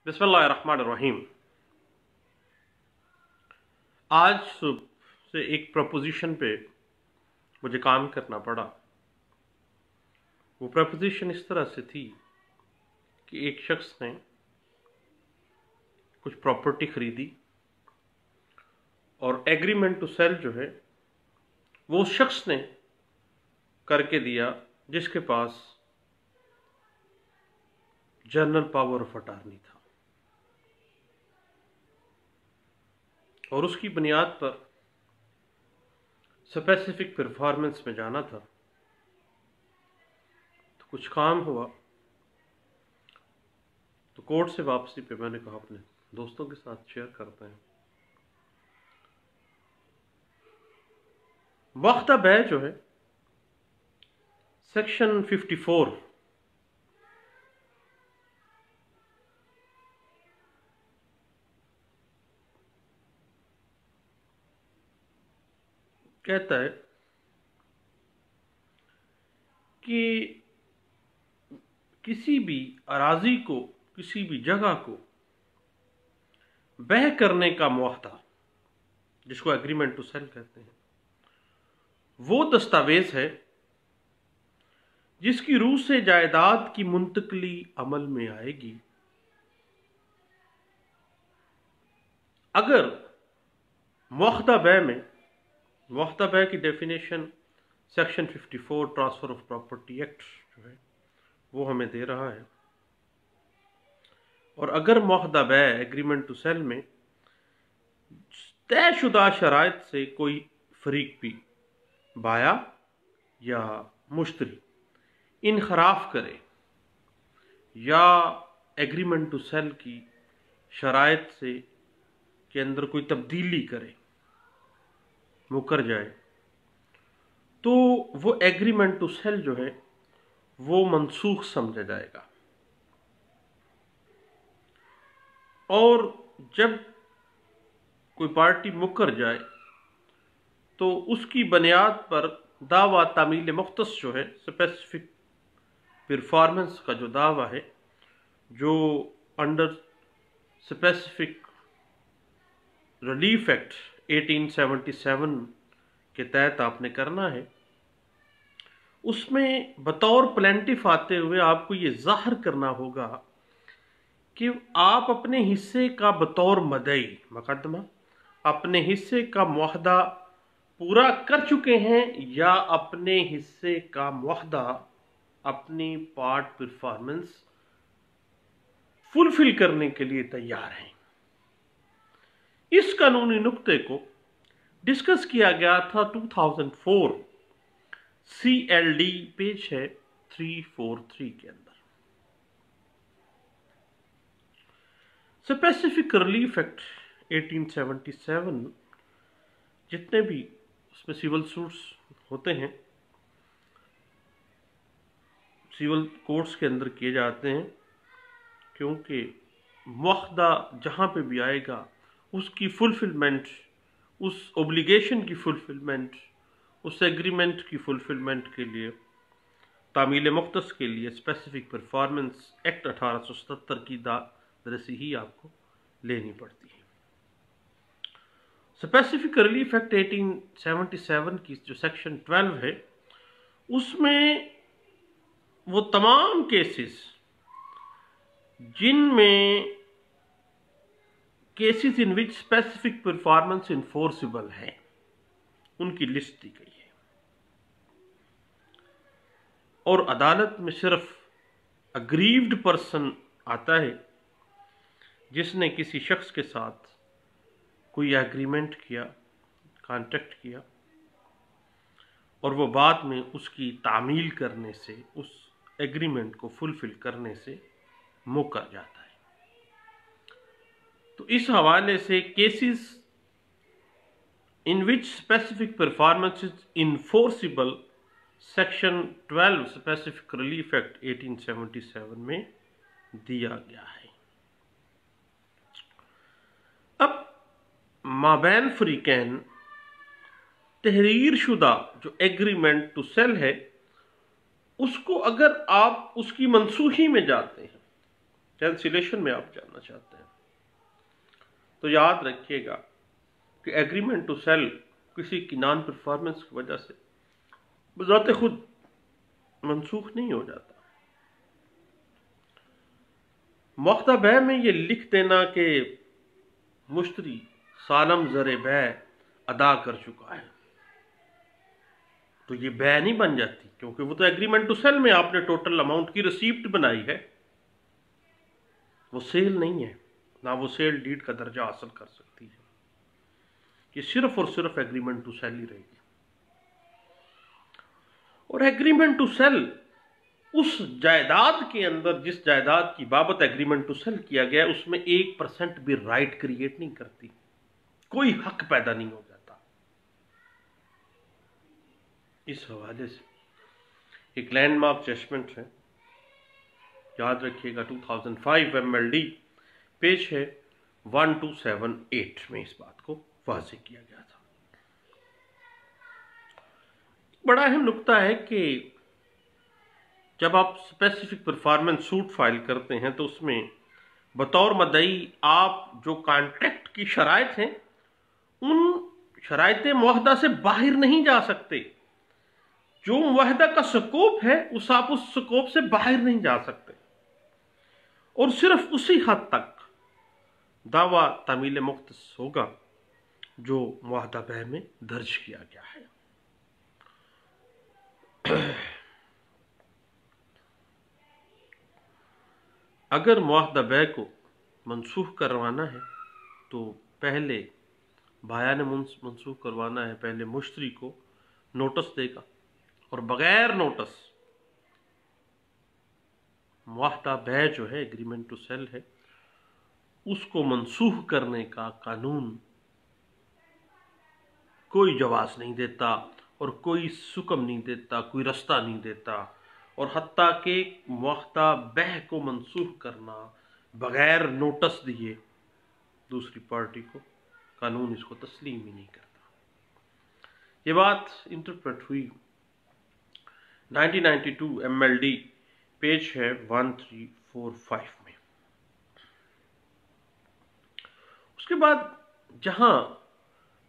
बिस्मिल्लाहिर्रहमानिर्रहीम। आज सुबह से एक प्रपोजिशन पे मुझे काम करना पड़ा। वो प्रपोजिशन इस तरह से थी कि एक शख्स ने कुछ प्रॉपर्टी खरीदी और एग्रीमेंट टू सेल जो है वो उस शख्स ने करके दिया जिसके पास जनरल पावर ऑफ अटॉर्नी था, और उसकी बुनियाद पर स्पेसिफिक परफॉर्मेंस में जाना था। तो कुछ काम हुआ तो कोर्ट से वापसी पे मैंने कहा अपने दोस्तों के साथ शेयर करते हैं। वक्ता बै जो है सेक्शन 54 कहता है कि किसी भी अराजी को, किसी भी जगह को बह करने का मुआहदा, जिसको एग्रीमेंट टू सेल कहते हैं, वो दस्तावेज है जिसकी रूह से जायदाद की मुंतकली अमल में आएगी अगर मुआहदा बै में, मुआहदा बै की definition section 54 transfer of property act जो है वो हमें दे रहा है। और अगर मुआहदा बै एग्रीमेंट टू सेल में तयशुदा शराइत से कोई फरीक भी बाया या मुश्तरी इनखराफ करे या एग्रीमेंट टू सेल की शराइत से के अंदर कोई तब्दीली करे, मुकर जाए, तो वो एग्रीमेंट टू सेल जो है वो मनसूख समझा जाएगा। और जब कोई पार्टी मुकर जाए तो उसकी बुनियाद पर दावा तामील मुख्तस जो है, स्पेसिफिक परफॉर्मेंस का जो दावा है, जो अंडर स्पेसिफिक रिलीफ एक्ट 1877 के तहत आपने करना है, उसमें बतौर प्लेंटिफ आते हुए आपको ये जाहिर करना होगा कि आप अपने हिस्से का बतौर मदई मुकदमा अपने हिस्से का मुआहदा पूरा कर चुके हैं या अपने हिस्से का मुआहदा, अपनी पार्ट परफॉर्मेंस फुलफिल करने के लिए तैयार हैं। इस कानूनी नुक्ते को डिस्कस किया गया था 2004 CLD पेज है 343 के अंदर। स्पेसिफिक रिलीफ एक्ट 1877 जितने भी उसमें सिविल सूट्स होते हैं, सिविल कोर्ट्स के अंदर किए जाते हैं, क्योंकि मुआहदा जहाँ पे भी आएगा उसकी फुलफिलमेंट, उस ओब्लिगेशन की फुलफिलमेंट, उस एग्रीमेंट की फुलफिलमेंट के लिए, तामील मुख्तस के लिए स्पेसिफिक परफॉर्मेंस एक्ट 1877 की दरसी ही आपको लेनी पड़ती है। स्पेसिफिक रिलीफ एक्ट 1877 की जो सेक्शन 12 है उसमें वो तमाम केसेस जिनमें cases in which specific performance enforceable है उनकी लिस्ट दी गई है। और अदालत में सिर्फ अग्रीव्ड पर्सन आता है जिसने किसी शख्स के साथ कोई एग्रीमेंट किया, कॉन्ट्रैक्ट किया, और वो बाद में उसकी तामील करने से, उस एग्रीमेंट को फुलफिल करने से मुकर जाता है। तो इस हवाले से cases in which specific performance is enforceable section 12 specific relief act 1877 में दिया गया है। अब माबैन फ्रीकैन तहरीर शुदा जो एग्रीमेंट टू सेल है, उसको अगर आप उसकी मनसूखी में जाते हैं कैंसिलेशन में आप जानना चाहते हैं, तो याद रखिएगा कि एग्रीमेंट टू सेल किसी की नॉन परफॉर्मेंस की वजह से बजाते खुद मनसूख नहीं हो जाता। मुख्ता बै में ये लिख देना कि मुश्तरी सालम ज़र बै अदा कर चुका है, तो ये बै नहीं बन जाती, क्योंकि वो तो एग्रीमेंट टू सेल में आपने टोटल अमाउंट की रिसीप्ट बनाई है, वो सेल नहीं है, ना वो सेल डीड का दर्जा हासिल कर सकती है। ये सिर्फ और सिर्फ एग्रीमेंट टू सेल ही रहेगी। और एग्रीमेंट टू सेल उस जायदाद के अंदर, जिस जायदाद की बाबत एग्रीमेंट टू सेल किया गया, उसमें 1% भी राइट क्रिएट नहीं करती, कोई हक पैदा नहीं हो जाता। इस हवाले से एक लैंडमार्क जजमेंट है, याद रखिएगा 2005 MLD, पेज है 1278 में इस बात को वाज़ेह किया गया था। बड़ा अहम नुक्ता है कि जब आप स्पेसिफिक परफॉर्मेंस सूट फाइल करते हैं तो उसमें बतौर मदई आप जो कॉन्ट्रैक्ट की शराइत हैं, उन शराइत मुआहदा से बाहर नहीं जा सकते। जो मुआहदा का स्कोप है आप उस स्कोप से बाहर नहीं जा सकते, और सिर्फ उसी हद तक दावा तामील मुख्तस होगा जो मुआहदा बै में दर्ज किया गया है। अगर मुआहदा बै को मनसूख करवाना है तो पहले बाया ने मनसूख करवाना है, पहले मुश्तरी को नोटिस देगा, और बगैर नोटिस मुआहदा बै जो है एग्रीमेंट टू सेल है, उसको मनसूख करने का कानून कोई जवाज नहीं देता और कोई सुकम नहीं देता, कोई रास्ता नहीं देता। और हत्ता के मुआहदा बै को मनसूख करना बगैर नोटिस दिए दूसरी पार्टी को, कानून इसको तस्लीम ही नहीं करता। ये बात इंटरप्रेट हुई 1992 MLD, पेज है 1345 में। उसके बाद जहां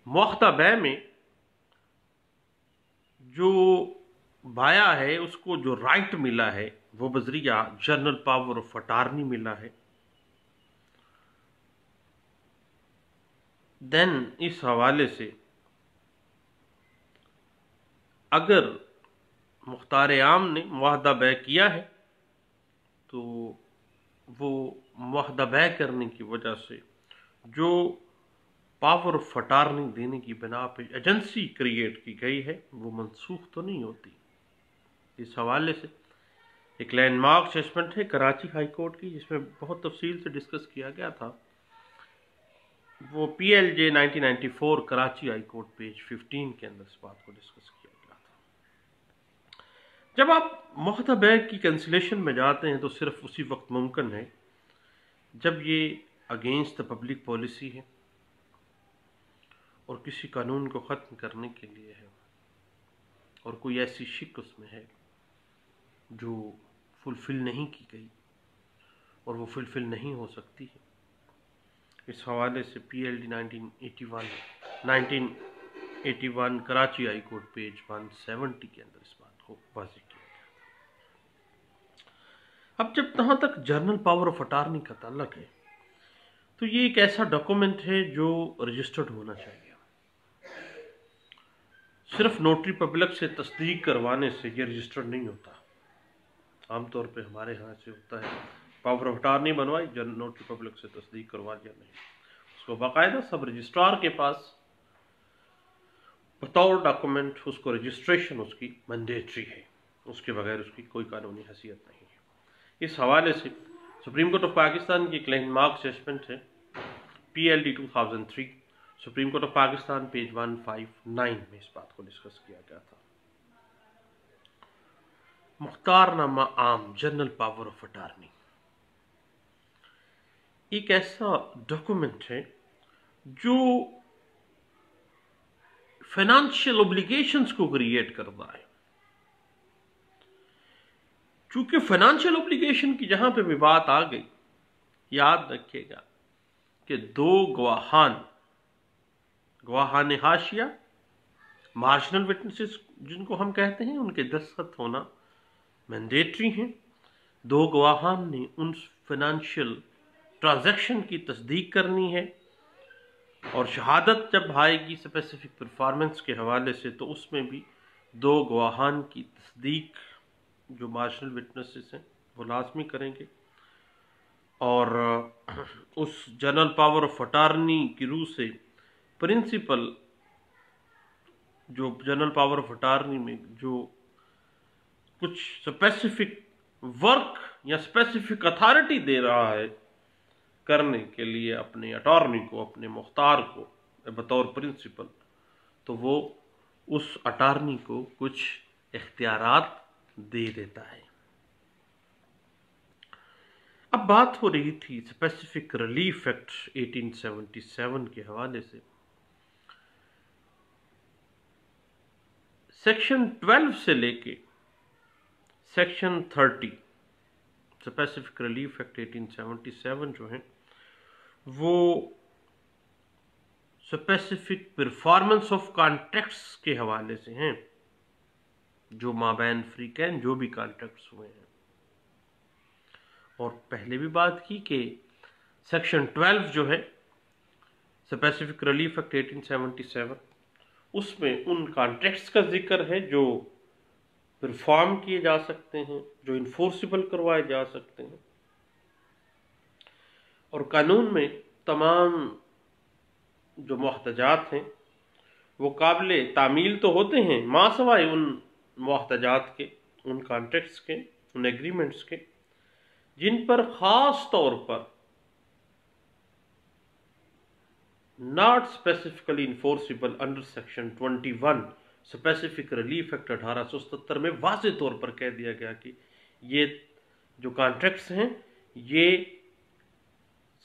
मुआहदा बै में जो बाया है उसको जो राइट मिला है वो बजरिया जनरल पावर ऑफ अटार्नी मिला है, देन इस हवाले से अगर मुख्तार आम ने मुआहदा बै किया है तो वो मुआहदा बै करने की वजह से जो पावर ऑफ अटार्नी देने की बिना पे एजेंसी क्रिएट की गई है वो मनसूख तो नहीं होती। इस हवाले से एक लैंडमार्क जजमेंट है कराची हाई कोर्ट की, जिसमें बहुत तफसील से डिस्कस किया गया था। वो PLJ 1994 Karachi high court page 15 के अंदर इस बात को डिस्कस किया गया था। जब आप मुआहदा बै की कैंसिलेशन में जाते हैं तो सिर्फ उसी वक्त मुमकिन है जब ये अगेंस्ट द पब्लिक पॉलिसी है और किसी कानून को ख़त्म करने के लिए है, और कोई ऐसी शिक उसमें है जो फुलफिल नहीं की गई और वो फुलफिल नहीं हो सकती है। इस हवाले से PLD 1981 Karachi high court page 170 के अंदर इस बात को वाज़ेह किया गया। अब जब तहाँ तक जर्नल पावर ऑफ अटार्नी का ताल्लुक है तो ये एक ऐसा डॉक्यूमेंट है जो रजिस्टर्ड होना चाहिए। सिर्फ नोटरी पब्लिक से तस्दीक करवाने से ये रजिस्टर्ड नहीं होता। आमतौर पे हमारे यहाँ से होता है पावर ऑफ अटार्नी बनवाई, नोटरी पब्लिक से तस्दीक करवा दिया, नहीं, उसको बाकायदा सब रजिस्ट्रार के पास बतौर डॉक्यूमेंट उसको रजिस्ट्रेशन उसकी मैंडेटरी है, उसके बगैर उसकी कोई कानूनी हैसियत नहीं है। इस हवाले से सुप्रीम कोर्ट ऑफ पाकिस्तान की एक लैंडमार्क जजमेंट है PLD 2003 supreme court of Pakistan page 159 में इस बात को डिस्कस किया गया था। मुख्तारनामा आम जनरल पावर ऑफ अटार्नी एक ऐसा डॉक्यूमेंट है जो फाइनेंशियल ऑब्लिगेशंस को क्रिएट करता है। चूंकि फाइनेंशियल ऑब्लिगेशन की जहां पे भी बात आ गई याद रखिएगा कि दो गवाहान हाशिया, मार्जिनल विटनेसेस जिनको हम कहते हैं, उनके दस्तखत होना मैंडेटरी हैं। दो गवाहान ने उन फाइनेंशियल ट्रांजैक्शन की तस्दीक करनी है, और शहादत जब आएगी स्पेसिफिक परफॉर्मेंस के हवाले से तो उसमें भी दो गवाहान की तस्दीक जो मार्जिनल विटनेसेस हैं वो लाजमी करेंगे। और उस जनरल पावर ऑफ अटार्नी की रूह से प्रिंसिपल जो जनरल पावर ऑफ अटार्नी में जो कुछ स्पेसिफिक वर्क या स्पेसिफिक अथॉरिटी दे रहा है करने के लिए अपने अटॉर्नी को, अपने मुख्तार को बतौर प्रिंसिपल, तो वो उस अटॉर्नी को कुछ इख्तियारात दे देता है। अब बात हो रही थी स्पेसिफिक रिलीफ एक्ट 1877 के हवाले से। सेक्शन 12 से लेके सेक्शन 30 स्पेसिफिक रिलीफ एक्ट 1877 जो है वो स्पेसिफिक परफॉर्मेंस ऑफ कॉन्ट्रैक्ट्स के हवाले से हैं, जो माबैन फ्रीकैन जो भी कॉन्ट्रैक्ट्स हुए हैं। और पहले भी बात की कि सेक्शन 12 जो है स्पेसिफिक रिलीफ एक्ट 1877 उसमें उन कॉन्ट्रैक्ट्स का जिक्र है जो परफॉर्म किए जा सकते हैं, जो इन्फोर्सिबल करवाए जा सकते हैं। और कानून में तमाम जो मुख्तजात हैं वो काबिल तामील तो होते हैं, मासवाए उन मुख्तजात के, उन कॉन्ट्रैक्ट्स के, उन एग्रीमेंट्स के जिन पर ख़ास तौर पर not specifically enforceable under section 21 specific relief act 1877 में वाज़ेह तौर पर कह दिया गया कि ये जो कॉन्ट्रैक्ट्स हैं ये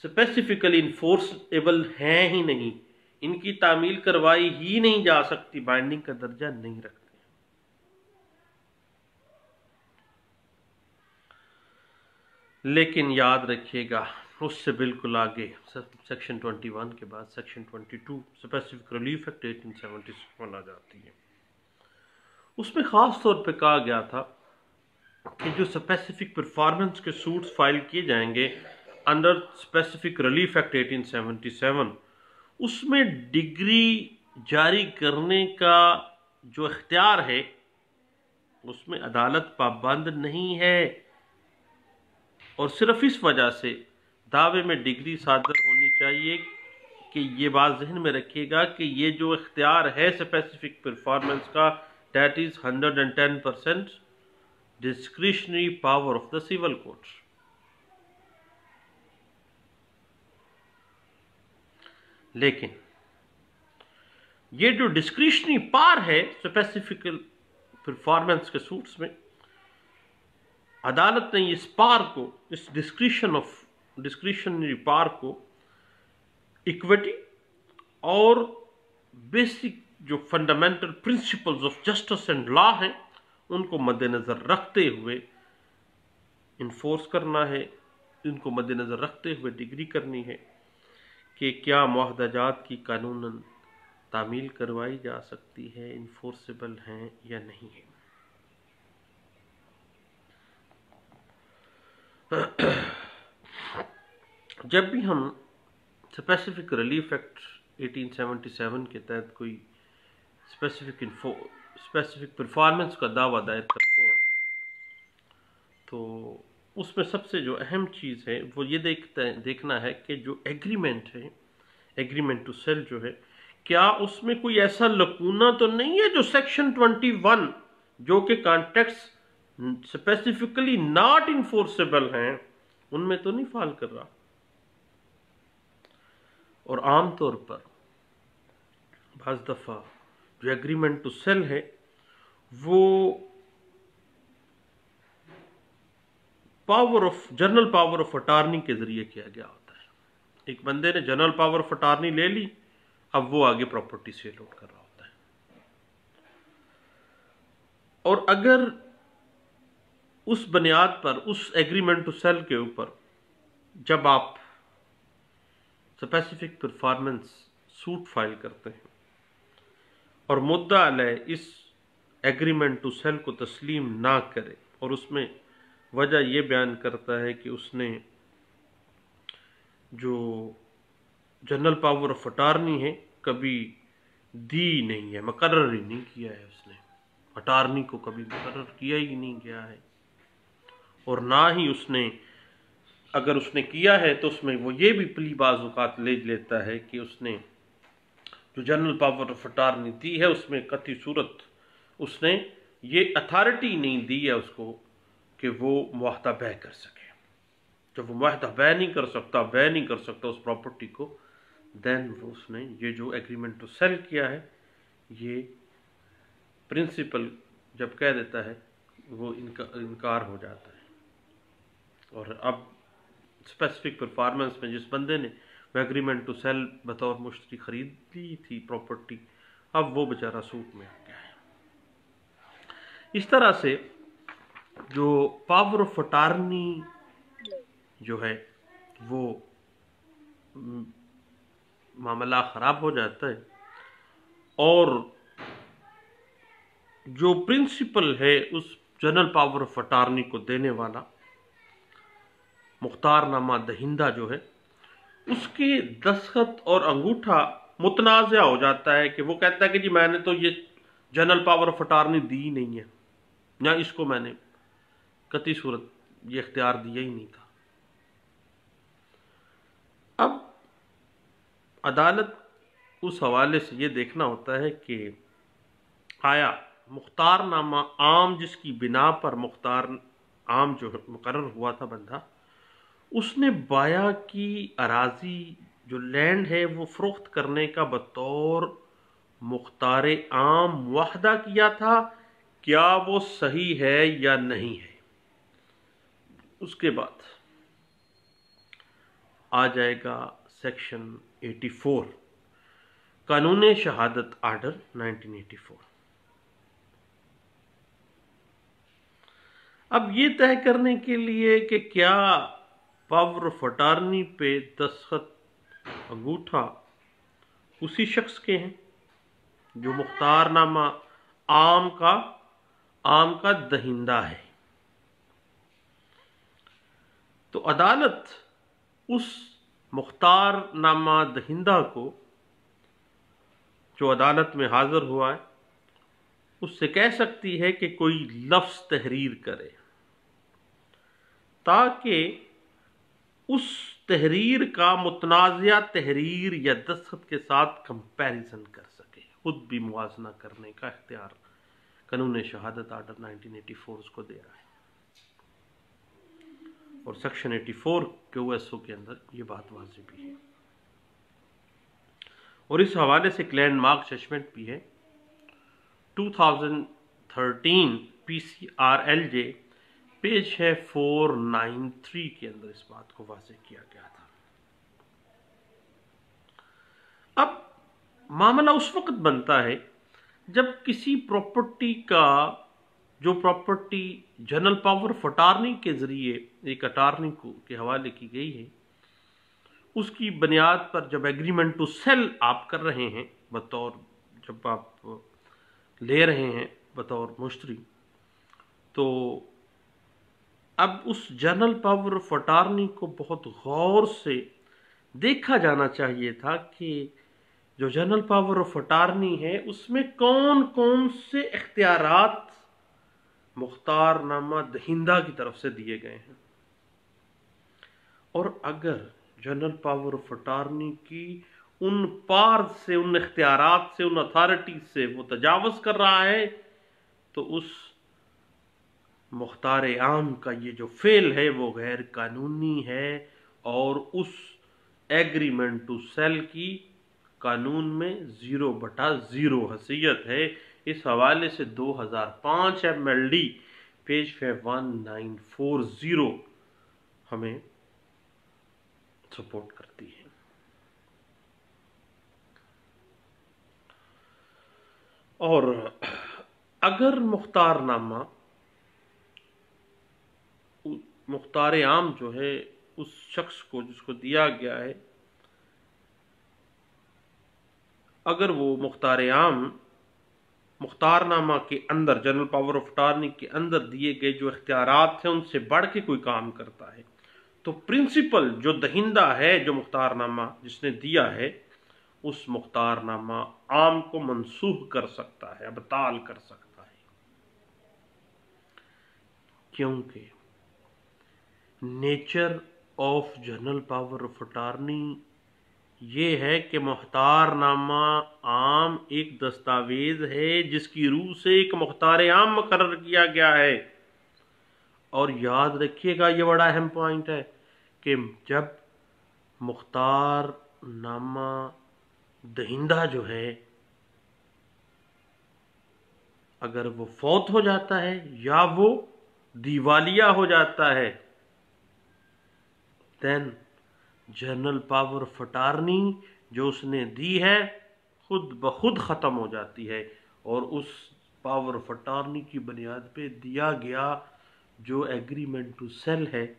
स्पेसिफिकली इन्फोर्सेबल हैं ही नहीं, इनकी तामील करवाई ही नहीं जा सकती, बाइंडिंग का दर्जा नहीं रखते। लेकिन याद रखिएगा उससे बिल्कुल आगे सेक्शन 21 के बाद सेक्शन 22 स्पेसिफिक रिलीफ एक्ट 1877 आ जाती है। उसमें ख़ास तौर पे कहा गया था कि जो स्पेसिफिक परफॉर्मेंस के सूट्स फाइल किए जाएंगे अंडर स्पेसिफिक रिलीफ एक्ट 1877 उसमें डिग्री जारी करने का जो इख्तियार है उसमें अदालत पाबंद नहीं है, और सिर्फ इस वजह से दावे में डिग्री सादर होनी चाहिए कि ये बात जहन में रखिएगा कि ये जो इख्तियार है स्पेसिफिक परफॉर्मेंस का that is 110% discretionary power of the civil court. लेकिन ये जो डिस्क्रिशनरी पावर है स्पेसिफिक परफॉर्मेंस के सूट्स में, अदालत ने इस पावर को, इस डिस्क्रिशनरी पावर को इक्विटी और बेसिक जो fundamental principles of justice and law हैं उनको मद्देनजर रखते हुए इन्फोर्स करना है, इनको मद्देनजर रखते हुए डिग्री करनी है कि क्या मुआहदाजात की कानूनन तामील करवाई जा सकती है, इन्फोर्सेबल हैं या नहीं है। जब भी हम स्पेसिफिक रिलीफ एक्ट 1877 के तहत कोई स्पेसिफिक परफॉर्मेंस का दावा दायर करते हैं तो उसमें सबसे जो अहम चीज़ है वो ये देखना है कि जो एग्रीमेंट है, एग्रीमेंट टू सेल जो है, क्या उसमें कोई ऐसा लकूना तो नहीं है जो सेक्शन 21 जो कि कॉन्ट्रैक्ट्स स्पेसिफिकली नॉट इन्फोर्सेबल हैं उनमें तो नहीं फाल कर रहा। और आमतौर पर बाज़ दफ़ा जो एग्रीमेंट टू सेल है वो जनरल पावर ऑफ अटार्नी के जरिए किया गया होता है। एक बंदे ने जनरल पावर ऑफ अटार्नी ले ली, अब वो आगे प्रॉपर्टी सेल आउट कर रहा होता है। और अगर उस बुनियाद पर, उस एग्रीमेंट टू सेल के ऊपर जब आप स्पेसिफिक परफॉर्मेंस सूट फाइल करते हैं और मुद्दा अलय इस एग्रीमेंट टू सेल को तस्लीम ना करे और उसमें वजह यह बयान करता है कि उसने जो जनरल पावर ऑफ अटार्नी है कभी दी नहीं है, मुकर्रर ही नहीं किया है, उसने अटार्नी को कभी मुकर्रर किया ही नहीं गया है, और ना ही उसने, अगर उसने किया है तो उसमें वो ये भी प्ली बाज़ ले लेता है कि उसने जो जनरल पावर ऑफ अटार्नी दी है उसमें कतई सूरत उसने ये अथॉरिटी नहीं दी है उसको कि वो मुआहदा बै कर सके। जब वो मुआहदा बै नहीं कर सकता उस प्रॉपर्टी को, देन वो उसने ये जो एग्रीमेंट टू सेल किया है, ये प्रिंसिपल जब कह देता है वो इनकार हो जाता है। और अब स्पेसिफिक परफॉर्मेंस में जिस बंदे ने वो एग्रीमेंट टू सेल बतौर मुश्तरी खरीद ली थी प्रॉपर्टी, अब वो बेचारा सूट में आ गया है। इस तरह से जो पावर ऑफ अटार्नी जो है वो मामला ख़राब हो जाता है, और जो प्रिंसिपल है उस जनरल पावर ऑफ अटार्नी को देने वाला मुख्तारनामा दहिंदा जो है, उसके दस्तखत और अंगूठा मुतनाज़ा हो जाता है कि वो कहता है कि जी मैंने तो ये जनरल पावर ऑफ अटार्नी दी नहीं है, या इसको मैंने कतई सूरत ये इख्तियार दिया ही नहीं था। अब अदालत उस हवाले से ये देखना होता है कि आया मुख्तारनामा आम जिसकी बिना पर मुख्तार आम जो मुकर्रर हुआ था बंदा, उसने बाया की अराजी जो लैंड है वो फरोख्त करने का बतौर मुख्तार आम मुआहदा किया था, क्या वो सही है या नहीं है। उसके बाद आ जाएगा सेक्शन 84 कानून शहादत आर्डर 1984। अब ये तय करने के लिए कि क्या पावर ऑफ अटार्नी पे दस्तखत अंगूठा उसी शख्स के हैं जो मुख्तारनामा आम का दहिंदा है, तो अदालत उस मुख्तारनामा दहिंदा को जो अदालत में हाजिर हुआ है उससे कह सकती है कि कोई लफ्ज़ तहरीर करे, ताकि उस तहरीर का मुतनाज़ा तहरीर या दस्तखत के साथ कंपैरिजन कर सके, खुद भी मुआजना करने का इख्तियार कानून शहादत आर्डर 1984 उसको दे रहा है। और सेक्शन 84 QSO के अंदर ये बात वाज़ेह भी है, और इस हवाले से एक लैंडमार्क जजमेंट भी है 2013 PCRLJ पेज है 493 के अंदर इस बात को वाज़ेह किया गया था। अब मामला उस वक्त बनता है जब किसी प्रॉपर्टी का जो property general power of attorney के जरिए एक अटार्नी को के हवाले की गई है, उसकी बुनियाद पर जब एग्रीमेंट टू सेल आप कर रहे हैं बतौर, जब आप ले रहे हैं बतौर मुश्तरी, तो अब उस जनरल पावर ऑफ अटार्नी को बहुत गौर से देखा जाना चाहिए था कि जो जनरल पावर ऑफ अटार्नी है उसमें कौन कौन से इख्तियारात मुख्तारनामा दहिंदा की तरफ से दिए गए हैं, और अगर जनरल पावर ऑफ अटार्नी की उन पार से, उन इख्तियारात से, उन अथॉरिटी से वो तजावुज़ कर रहा है, तो उस मुख्तार आम का ये जो फेल है वो गैर कानूनी है और उस एग्रीमेंट टू सेल की कानून में 0/0 हैसियत है। इस हवाले से 2005 MLD पेज 1940 हमें सपोर्ट करती है। और अगर मुख्तार आम जो है उस शख्स को जिसको दिया गया है, अगर वो मुख्तारनामा के अंदर, जनरल पावर ऑफ अटॉर्नी के अंदर दिए गए जो इख्तियारात हैं उनसे बढ़ के कोई काम करता है, तो प्रिंसिपल जो दहिंदा है, जो मुख्तारनामा जिसने दिया है, उस मुख्तारनामा आम को मनसूख कर सकता है, अबताल कर सकता है। क्योंकि nature of general power of attorney ये है कि मुख्तारनामा आम एक दस्तावेज है जिसकी रूह से एक मुख्तार आम मुकर्रर किया गया है। और याद रखिएगा, ये बड़ा अहम पॉइंट है कि जब मुख्तारनामा दहिंदा जो है, अगर वो फौत हो जाता है या वो दिवालिया हो जाता है, then general power of attorney जो उसने दी है खुद ब खुद ख़त्म हो जाती है, और उस पावर ऑफ अटॉर्नी की बुनियाद पे दिया गया जो एग्रीमेंट टू सेल है,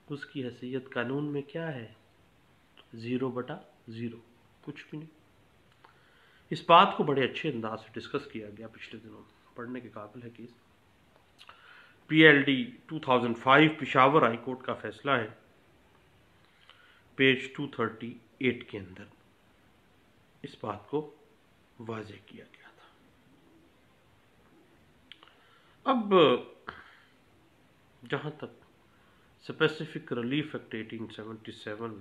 उसकी हैसियत कानून में क्या है? 0/0, कुछ भी नहीं। इस बात को बड़े अच्छे अंदाज से डिस्कस किया गया पिछले दिनों, पढ़ने के काबिल है case. PLD 2005 Peshawar high court का फैसला है, पेज 238 के अंदर इस बात को वाज़ेह किया गया था। अब जहाँ तक स्पेसिफिक रिलीफ एक्ट 1877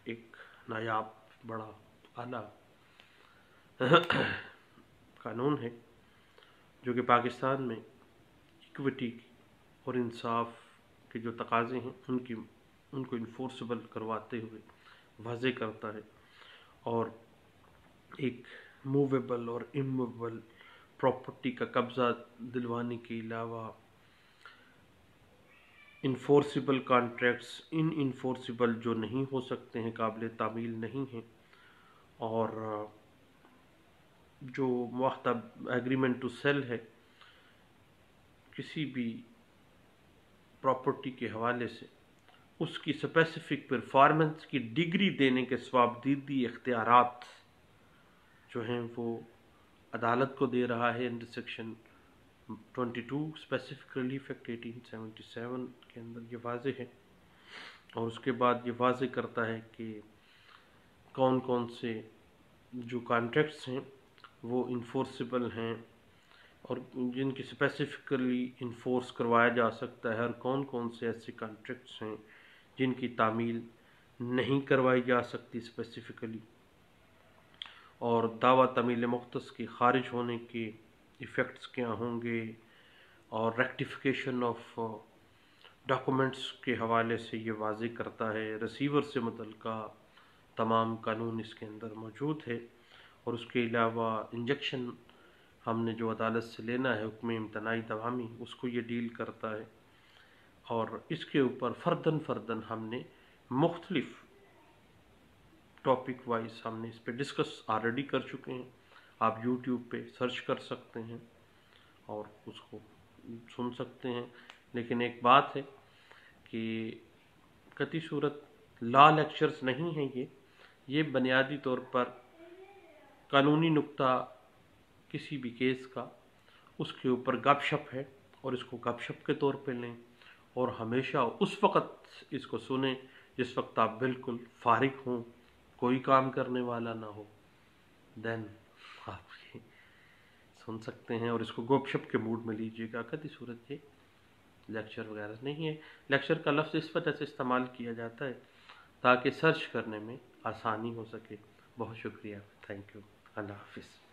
एक नायाब बड़ा आला कानून है जो कि पाकिस्तान में इक्विटी और इंसाफ के जो तकाजे हैं उनको इन्फोर्सेबल करवाते हुए वाज़ेह करता है, और एक मूवेबल और इमूवेबल प्रॉपर्टी का कब्ज़ा दिलवाने के अलावा इन्फोर्सिबल कॉन्ट्रैक्ट्स इन इन्फोर्सिबल जो नहीं हो सकते हैं, काबिल तामील नहीं हैं, और जो मुआहदा एग्रीमेंट टू सेल है, किसी भी प्रॉपर्टी के हवाले से उसकी स्पेसिफिक परफॉर्मेंस की डिग्री देने के सवाबदीदी इख्तियारात जो हैं वो अदालत को दे रहा है under section 22 specific relief act 1877 के अंदर ये वाज़ेह है। और उसके बाद ये वाज़ेह करता है कि कौन कौन से जो कॉन्ट्रैक्ट्स हैं वो इन्फोर्सिबल हैं और जिनकी स्पेसिफिकली इन्फोर्स करवाया जा सकता है, और कौन कौन से ऐसे कॉन्ट्रैक्ट्स हैं जिनकी तामील नहीं करवाई जा सकती स्पेसिफिकली, और दावा तमील मुख्तस के ख़ारिज होने के इफ़ेक्ट्स क्या होंगे, और रेक्टिफिकेशन ऑफ डॉक्यूमेंट्स के हवाले से ये वाज़ेह करता है। रिसीवर से मुतल्लिक़ा तमाम कानून इसके अंदर मौजूद है, और उसके अलावा इंजेक्शन हमने जो अदालत से लेना है हुक्म इम्तनाई दवामी, उसको ये डील करता है। और इसके ऊपर फ़र्दन हमने मुख्तलिफ टॉपिक वाइज हमने इस पर डिस्कस ऑलरेडी कर चुके हैं। आप यूट्यूब पे सर्च कर सकते हैं और उसको सुन सकते हैं। लेकिन एक बात है कि कती सूरत लॉ लेक्चर्स नहीं हैं ये बुनियादी तौर पर कानूनी नुक्ता किसी भी केस का उसके ऊपर गपशप है, और इसको गपशप के तौर पे लें, और हमेशा उस वक़्त इसको सुने जिस वक्त आप बिल्कुल फारिग हों, कोई काम करने वाला ना हो, देन आप ये सुन सकते हैं और इसको गपशप के मूड में लीजिएगा। कभी सूरत ये लेक्चर वगैरह नहीं है। लेक्चर का लफ्ज़ इस वजह से इस्तेमाल किया जाता है ताकि सर्च करने में आसानी हो सके। बहुत शुक्रिया, थैंक यू, अल्लाह हाफिज़।